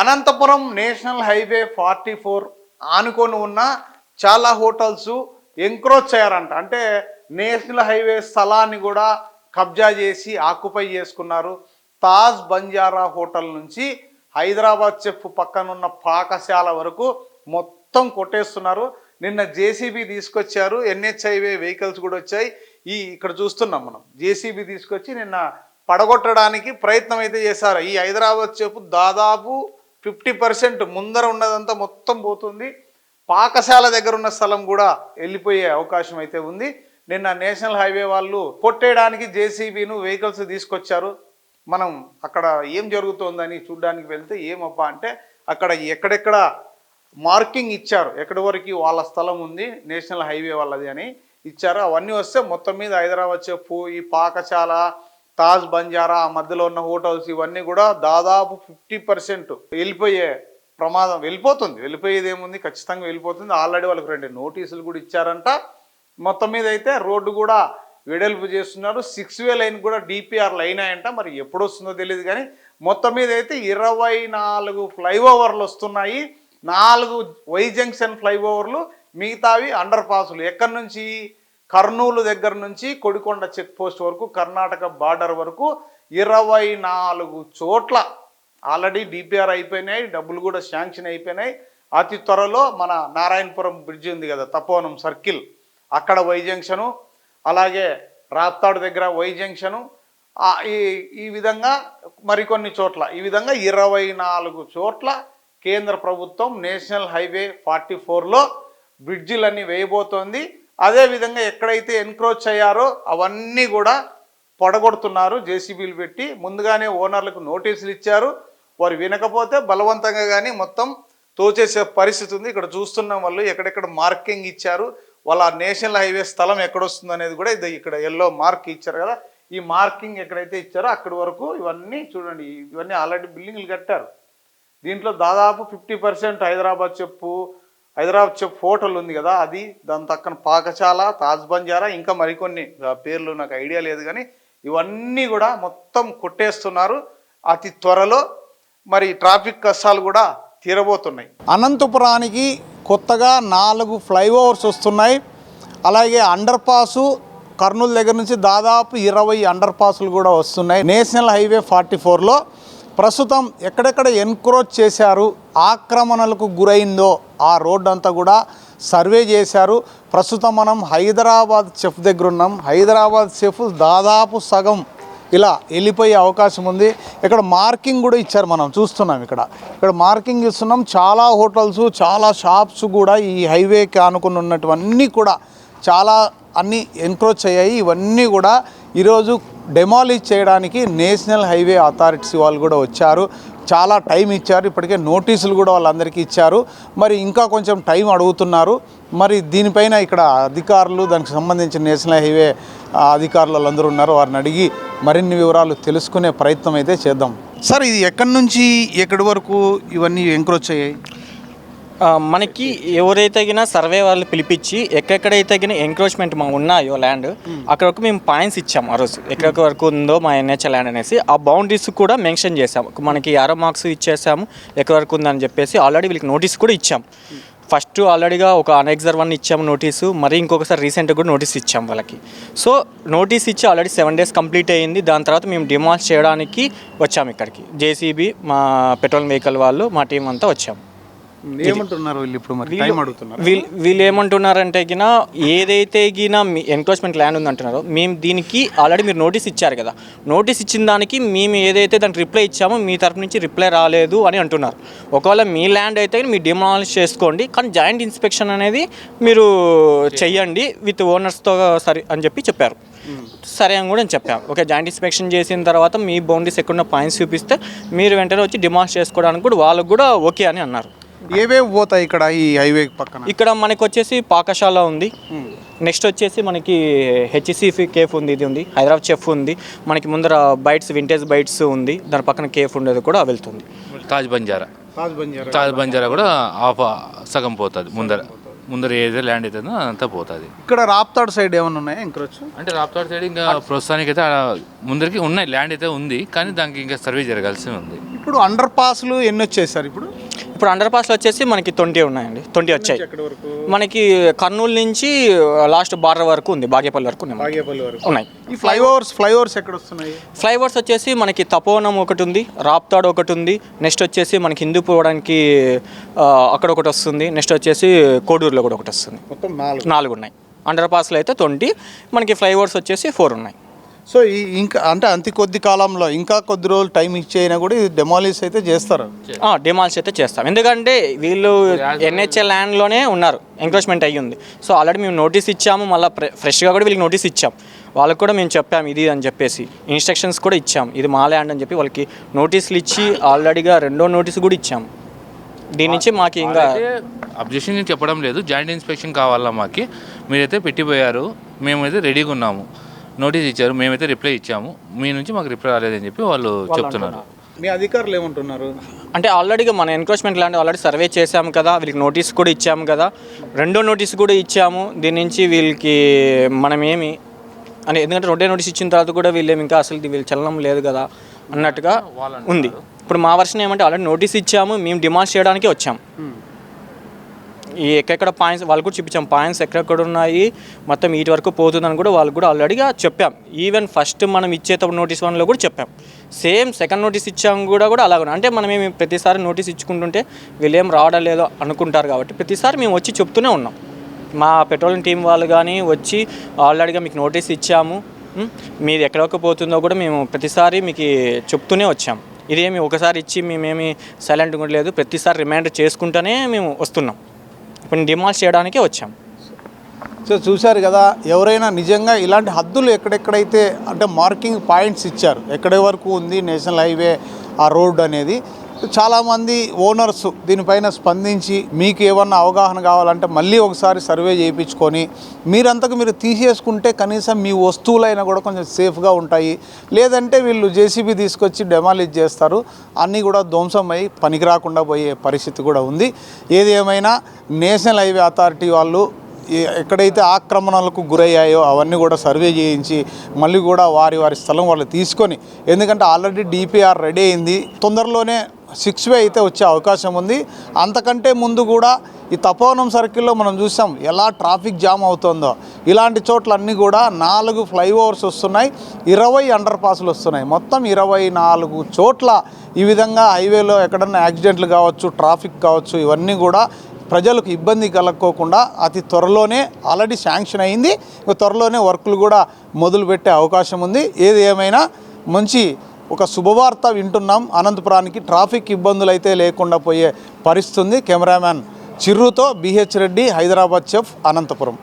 Anantapuram national highway 44 ఆనుకొని ఉన్న చాలా హోటల్స్ ఎంక్రోచ్ అయ్యారంట. అంటే నేషనల్ హైవే స్థలాన్ని కూడా కబ్జా చేసి ఆక్యుపై చేసుకున్నారు. తాజ్ బంజారా హోటల్ నుంచి హైదరాబాద్ చెఫ్ పక్కనున్న పాకశాల వరకు మొత్తం కొట్టేస్తున్నారు. నిన్న జేసీబీ తీసుకొచ్చారు, ఎన్హెచ్ హైవే వెహికల్స్ కూడా వచ్చాయి. ఇక్కడ చూస్తున్నాం మనం, జేసీబీ తీసుకొచ్చి నిన్న పడగొట్టడానికి ప్రయత్నం అయితే చేశారు. ఈ హైదరాబాద్ చెఫ్ దాదాపు 50% ముందర ఉన్నదంతా మొత్తం పోతుంది. పాకశాల దగ్గర ఉన్న స్థలం కూడా వెళ్ళిపోయే అవకాశం అయితే ఉంది. నిన్న నేషనల్ హైవే వాళ్ళు కొట్టేయడానికి జేసీబీను వెహికల్స్ తీసుకొచ్చారు. మనం అక్కడ ఏం జరుగుతోందని చూడడానికి వెళ్తే ఏమప్పా అంటే అక్కడ ఎక్కడెక్కడ మార్కింగ్ ఇచ్చారు, ఎక్కడి వరకు వాళ్ళ స్థలం ఉంది నేషనల్ హైవే వాళ్ళది అని ఇచ్చారు. అవన్నీ వస్తే మొత్తం మీద హైదరాబాద్ చెప్పు, ఈ పాకశాల, తాజ్ బంజారా, ఆ మధ్యలో ఉన్న హోటల్స్ ఇవన్నీ కూడా దాదాపు 50% వెళ్ళిపోయే ప్రమాదం. వెళ్ళిపోయేది ఏముంది, ఖచ్చితంగా వెళ్ళిపోతుంది. ఆల్రెడీ వాళ్ళకి 2 నోటీసులు కూడా ఇచ్చారంట. మొత్తం మీద అయితే రోడ్డు కూడా వెడల్పు చేస్తున్నారు. 6 వే లైన్ కూడా డిపిఆర్లు అయినాయంట. మరి ఎప్పుడు వస్తుందో తెలియదు కానీ మొత్తం మీద అయితే 24 ఫ్లైఓవర్లు వస్తున్నాయి. 4 వై జంక్షన్ ఫ్లైఓవర్లు, మిగతావి అండర్ పాసులు. ఎక్కడి నుంచి? కర్నూలు దగ్గర నుంచి కొడికొండ చెక్ పోస్ట్ వరకు, కర్ణాటక బార్డర్ వరకు 24 చోట్ల ఆల్రెడీ డిపిఆర్ అయిపోయినాయి, డబ్బులు కూడా శాంక్షన్ అయిపోయినాయి. అతి త్వరలో మన నారాయణపురం బ్రిడ్జి ఉంది కదా, తపోవనం సర్కిల్, అక్కడ వై జంక్షను, అలాగే రాప్తాడు దగ్గర వై జంక్షను, ఈ విధంగా మరికొన్ని చోట్ల, ఈ విధంగా 24 చోట్ల కేంద్ర ప్రభుత్వం నేషనల్ హైవే 44లో బ్రిడ్జిలన్నీ వేయబోతోంది. అదేవిధంగా ఎక్కడైతే ఎన్క్రోచ్ అయ్యారో అవన్నీ కూడా పొడగొడుతున్నారు జేసీబీలు పెట్టి. ముందుగానే ఓనర్లకు నోటీసులు ఇచ్చారు. వారు వినకపోతే బలవంతంగా కానీ మొత్తం తోచేసే పరిస్థితి ఉంది. ఇక్కడ చూస్తున్న వాళ్ళు ఎక్కడెక్కడ మార్కింగ్ ఇచ్చారు, వాళ్ళ నేషనల్ హైవే స్థలం ఎక్కడొస్తుంది అనేది కూడా ఇది ఇక్కడ ఎల్లో మార్క్ ఇచ్చారు కదా, ఈ మార్కింగ్ ఎక్కడైతే ఇచ్చారో అక్కడి వరకు ఇవన్నీ చూడండి. ఇవన్నీ ఆల్రెడీ బిల్డింగ్లు కట్టారు. దీంట్లో దాదాపు 50% హైదరాబాద్ చెఫ్ హోటల్ ఉంది కదా, అది, దాని పక్కన పాకశాల, తాజ్ బంజారా, ఇంకా మరికొన్ని పేర్లు నాకు ఐడియా లేదు కానీ ఇవన్నీ కూడా మొత్తం కొట్టేస్తున్నారు. అతి త్వరలో మరి ట్రాఫిక్ కష్టాలు కూడా తీరబోతున్నాయి. అనంతపురానికి కొత్తగా 4 ఫ్లైఓవర్స్ వస్తున్నాయి. అలాగే అండర్ పాసు కర్నూలు దగ్గర నుంచి దాదాపు 20 అండర్ పాసులు కూడా వస్తున్నాయి. నేషనల్ హైవే 44లో ప్రస్తుతం ఎక్కడెక్కడ ఎన్క్రోచ్ చేశారు, ఆక్రమణలకు గురైందో ఆ రోడ్డు అంతా కూడా సర్వే చేశారు. ప్రస్తుతం మనం హైదరాబాద్ చెఫ్ దగ్గర ఉన్నాం. హైదరాబాద్ చెఫ్ దాదాపు సగం ఇలా వెళ్ళిపోయే అవకాశం ఉంది. ఇక్కడ మార్కింగ్ కూడా ఇచ్చారు, మనం చూస్తున్నాం. ఇక్కడ మార్కింగ్ ఇస్తున్నాం. చాలా హోటల్స్, చాలా షాప్స్ కూడా ఈ హైవేకి ఆనుకుని ఉన్నటువన్నీ కూడా చాలా అన్నీ ఎన్క్రోచ్ అయ్యాయి. ఇవన్నీ కూడా ఈరోజు డెమాలిష్ చేయడానికి నేషనల్ హైవే అథారిటీస్ వాళ్ళు కూడా వచ్చారు. చాలా టైం ఇచ్చారు. ఇప్పటికే నోటీసులు కూడా వాళ్ళందరికీ ఇచ్చారు. మరి ఇంకా కొంచెం టైం అడుగుతున్నారు. మరి దీనిపైన ఇక్కడ అధికారులు, దానికి సంబంధించిన నేషనల్ హైవే అధికారులు వాళ్ళందరూ ఉన్నారు. వారిని అడిగి మరిన్ని వివరాలు తెలుసుకునే ప్రయత్నం అయితే చేద్దాం. సార్, ఇది ఎక్కడి నుంచి ఎక్కడి వరకు ఇవన్నీ ఎంక్రోచ్ అయ్యాయి? మనకి ఎవరైతే గిన సర్వే వాళ్ళు పిలిపించి ఎక్కడైతే గిన ఎంక్రోచ్మెంట్ మా ఉన్నాయో ల్యాండ్, అక్కడ వరకు మేము పాయింట్స్ ఇచ్చాము. ఆ రోజు ఎక్కడి వరకు ఉందో మా ఎన్హెచ్ ల్యాండ్ అనేసి ఆ బౌండరీస్ కూడా మెన్షన్ చేసాము. మనకి యారో మార్క్స్ ఇచ్చేసాము ఎక్కడి వరకు ఉందని చెప్పేసి. ఆల్రెడీ వీళ్ళకి నోటీస్ కూడా ఇచ్చాము. ఫస్ట్ ఆల్రెడీగా ఒక అనెక్సర్ 1 ఇచ్చాము నోటీసు, మరి ఇంకొకసారి రీసెంట్గా కూడా నోటీస్ ఇచ్చాము వాళ్ళకి. సో నోటీస్ ఇచ్చి ఆల్రెడీ 7 days కంప్లీట్ అయ్యింది. దాని తర్వాత మేము డిమాలిష్ చేయడానికి వచ్చాము ఇక్కడికి. జేసీబీ, మా పెట్రోల్ వెహికల్ వాళ్ళు, మా టీం అంతా వచ్చాము. ఏమంటున్నారు వీళ్ళు ఇప్పుడు? మరి టైం అడుగుతున్నారు. వీళ్ళు ఏమంటున్నారంటే గిన ఏదైతే గిన ఎన్క్రోచ్మెంట్ ల్యాండ్ ఉందంటున్నారో, మేము దీనికి ఆల్రెడీ మీరు నోటీస్ ఇచ్చారు కదా, నోటీస్ ఇచ్చిన దానికి మేము ఏదైతే దానికి రిప్లై ఇచ్చామో మీ తరఫు నుంచి రిప్లై రాలేదు అని అంటున్నారు. ఒకవేళ మీ ల్యాండ్ అయితే మీరు డిమాలిష్ చేసుకోండి, కానీ జాయింట్ ఇన్స్పెక్షన్ అనేది మీరు చెయ్యండి విత్ ఓనర్స్తో సరే అని చెప్పారు. సరే అని కూడా నేను చెప్పాను. ఓకే, జాయింట్ ఇన్స్పెక్షన్ చేసిన తర్వాత మీ బౌండరీస్ ఎక్కడున్న పాయింట్స్ చూపిస్తే మీరు వెంటనే వచ్చి డిమాలిష్ చేసుకోవడానికి కూడా వాళ్ళకు కూడా ఓకే అని అన్నారు. ఏవేవి పోతాయి ఇక్కడ ఈ హైవే పక్కన? ఇక్కడ మనకి వచ్చేసి పాకశాల ఉంది, నెక్స్ట్ వచ్చేసి మనకి హెచ్సిసి కేఫ్ ఉంది, ఇది ఉంది, హైదరాబాద్ చెఫ్ ఉంది, మనకి ముందర బైట్స్, వింటేజ్ బైట్స్ ఉంది, దాని పక్కన కేఫ్ ఉండేది కూడా వెళ్తుంది. తాజ్ బంజారా కూడా సగం పోతుంది. ముందర ఏదో ల్యాండ్ అవుతుందో అంతా పోతుంది. ఇక్కడ రాప్తాడు సైడ్ ఏమైనా ఉన్నాయా ఎంక్రోచ్? అంటే రాప్తాడు సైడ్ ఇంకా ప్రస్తుతానికి అయితే ముందరికి ఉన్నాయి, ల్యాండ్ అయితే ఉంది, కానీ దానికి ఇంకా సర్వే జరగాల్సి ఉంది. ఇప్పుడు అండర్ పాస్లు ఎన్ని వచ్చాయి సార్ ఇప్పుడు ఇప్పుడు అండర్ పాస్లో వచ్చేసి మనకి 20 ఉన్నాయండి, 20 వచ్చాయి. ఎక్కడి వరకు? మనకి కర్నూలు నుంచి లాస్ట్ బార్డర్ వరకు ఉంది, బాగేపల్లి వరకు ఉన్నాయి. బాగేపల్లి వరకు ఉన్నాయి. ఈ ఫ్లైఓవర్స్ ఎక్కడ వస్తున్నాయి? ఫ్లైఓవర్స్ వచ్చేసి మనకి తపోవనం ఒకటి ఉంది, రాప్తాడు ఒకటి ఉంది, నెక్స్ట్ వచ్చేసి మనకి హిందూ పోవడానికి అక్కడ ఒకటి వస్తుంది, నెక్స్ట్ వచ్చేసి కోడూరులో కూడా ఒకటి వస్తుంది. మొత్తం 4 ఉన్నాయి. అండర్ పాస్లో అయితే 20, మనకి ఫ్లైఓవర్స్ వచ్చేసి 4 ఉన్నాయి. సో ఈ ఇంకా అంటే అంతి కొద్ది కాలంలో ఇంకా కొద్ది రోజులు టైం ఇచ్చేయినా కూడా ఇది డెమాలిష్ అయితే చేస్తారు. డిమాలిష్ అయితే చేస్తాం, ఎందుకంటే వీళ్ళు ఎన్హెచ్ఎల్ ల్యాండ్లోనే ఉన్నారు, ఎంక్రోచ్మెంట్ అయ్యి ఉంది. సో ఆల్రెడీ మేము నోటీస్ ఇచ్చాము, మళ్ళీ ఫ్రెష్గా కూడా వీళ్ళకి నోటీస్ ఇచ్చాం. వాళ్ళకి కూడా మేము చెప్పాము ఇది అని చెప్పేసి, ఇన్స్ట్రక్షన్స్ కూడా ఇచ్చాం, ఇది మా ల్యాండ్ అని చెప్పి వాళ్ళకి నోటీసులు ఇచ్చి ఆల్రెడీగా 2వ నోటీస్ కూడా ఇచ్చాము. దీని నుంచి మాకు ఇంకా అబ్జెక్షన్ చెప్పడం లేదు, జాయింట్ ఇన్స్పెక్షన్ కావాలా మాకు, మీరైతే పెట్టిపోయారు, మేమైతే రెడీగా ఉన్నాము, నోటీస్ ఇచ్చారు, మేమైతే రిప్లై ఇచ్చాము, మీ నుంచి మాకు రిప్లై రాలేదని చెప్పి వాళ్ళు చెప్తున్నారు. మీ అధికారులు ఏమంటున్నారు అంటే ఆల్రెడీగా మన ఎన్క్రోచ్మెంట్ ల్యాండ్ ఆల్రెడీ సర్వే చేశాము కదా, వీళ్ళకి నోటీస్ కూడా ఇచ్చాము కదా, 2వ నోటీస్ కూడా ఇచ్చాము. దీని నుంచి వీళ్ళకి మనం ఏమి అని, ఎందుకంటే 2వ నోటీస్ ఇచ్చిన తర్వాత కూడా వీళ్ళేమి ఇంకా అసలు వీళ్ళు చలనం లేదు కదా అన్నట్టుగా ఉంది. ఇప్పుడు మా వర్షన్ ఏమంటే ఆల్రెడీ నోటీస్ ఇచ్చాము, మేము డిమాండ్ చేయడానికి వచ్చాము. ఈ ఎక్కడెక్కడ పాయింట్స్ వాళ్ళు కూడా చూపించాం, పాయింట్స్ ఎక్కడెక్కడ ఉన్నాయి మొత్తం వీటి వరకు పోతుందని కూడా వాళ్ళకి కూడా ఆల్రెడీగా చెప్పాం. ఈవెన్ ఫస్ట్ మనం ఇచ్చేటప్పుడు నోటీస్ 1లో కూడా చెప్పాం, సేమ్ సెకండ్ నోటీస్ ఇచ్చాము కూడా అలాగే. అంటే మనం ఏమి ప్రతిసారి నోటీస్ ఇచ్చుకుంటుంటే వీళ్ళు ఏం రావడం లేదో అనుకుంటారు కాబట్టి ప్రతిసారి మేము వచ్చి చెప్తూనే ఉన్నాం. మా పెట్రోలింగ్ టీం వాళ్ళు కానీ వచ్చి ఆల్రెడీగా మీకు నోటీస్ ఇచ్చాము, మీది ఎక్కడికి పోతుందో కూడా మేము ప్రతిసారి మీకు చెప్తూనే వచ్చాం. ఇదేమి ఒకసారి ఇచ్చి మేమేమి సైలెంట్గా ఉండలేదు, ప్రతిసారి రిమైండర్ చేసుకుంటూనే మేము వస్తున్నాం. ఇప్పుడు డిమాలిష్ చేయడానికే వచ్చాం. సో చూశారు కదా, ఎవరైనా నిజంగా ఇలాంటి హద్దులు ఎక్కడెక్కడైతే అంటే మార్కింగ్ పాయింట్స్ ఇచ్చారు, ఎక్కడి వరకు ఉంది నేషనల్ హైవే ఆ రోడ్ అనేది, చాలామంది ఓనర్స్ దీనిపైన స్పందించి మీకు ఏమన్నా అవగాహన కావాలంటే మళ్ళీ ఒకసారి సర్వే చేయించుకొని మీరంతకు మీరు తీసేసుకుంటే కనీసం మీ వస్తువులైనా కూడా కొంచెం సేఫ్గా ఉంటాయి. లేదంటే వీళ్ళు జేసీబీ తీసుకొచ్చి డెమాలిష్ చేస్తారు, అన్నీ కూడా ధ్వంసం అయ్యి పనికి రాకుండా పోయే పరిస్థితి కూడా ఉంది. ఏది ఏమైనా నేషనల్ హైవే అథారిటీ వాళ్ళు ఎక్కడైతే ఆక్రమణలకు గురయ్యాయో అవన్నీ కూడా సర్వే చేయించి మళ్ళీ కూడా వారి స్థలం వాళ్ళు తీసుకొని, ఎందుకంటే ఆల్రెడీ డిపిఆర్ రెడీ అయింది, తొందరలోనే 6వే అయితే వచ్చే అవకాశం ఉంది. అంతకంటే ముందు కూడా ఈ తపోవనం సర్కిల్లో మనం చూసాం ఎలా ట్రాఫిక్ జామ్ అవుతుందో. ఇలాంటి చోట్లన్నీ కూడా 4 ఫ్లైఓవర్స్ వస్తున్నాయి, 20 అండర్ పాస్లు వస్తున్నాయి. మొత్తం 24 చోట్ల ఈ విధంగా హైవేలో ఎక్కడన్నా యాక్సిడెంట్లు కావచ్చు, ట్రాఫిక్ కావచ్చు, ఇవన్నీ కూడా ప్రజలకు ఇబ్బంది కలగకోకుండా అతి త్వరలోనే ఆల్రెడీ శాంక్షన్ అయింది, త్వరలోనే వర్కులు కూడా మొదలుపెట్టే అవకాశం ఉంది. ఏది ఏమైనా మంచి ఒక శుభవార్త వింటున్నాం. అనంతపురానికి ట్రాఫిక్ ఇబ్బందులు అయితే లేకుండా పోయే పరిస్థితి ఉంది. కెమెరామ్యాన్ చిర్రుతో బిహెచ్ రెడ్డి, హైదరాబాద్ చెఫ్, అనంతపురం.